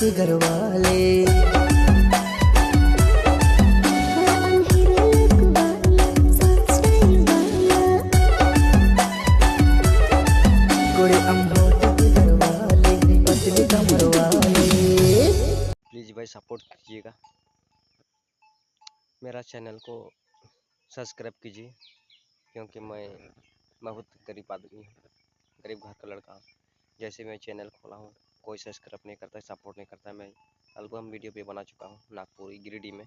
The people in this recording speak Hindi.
के घर वाले। कुड़े हम होठ के घर वाले, पतली कमर वाले। प्लीज़ भाई सपोर्ट कीजिएगा, मेरा चैनल को सब्सक्राइब कीजिए, क्योंकि मैं बहुत गरीब आदमी हूँ, गरीब घर का लड़का हूँ। जैसे मैं चैनल खोला हूँ कोई सब्सक्राइब नहीं करता है, सपोर्ट नहीं करता है। मैं एल्बम वीडियो भी बना चुका हूँ नागपुर गिरिडीह में।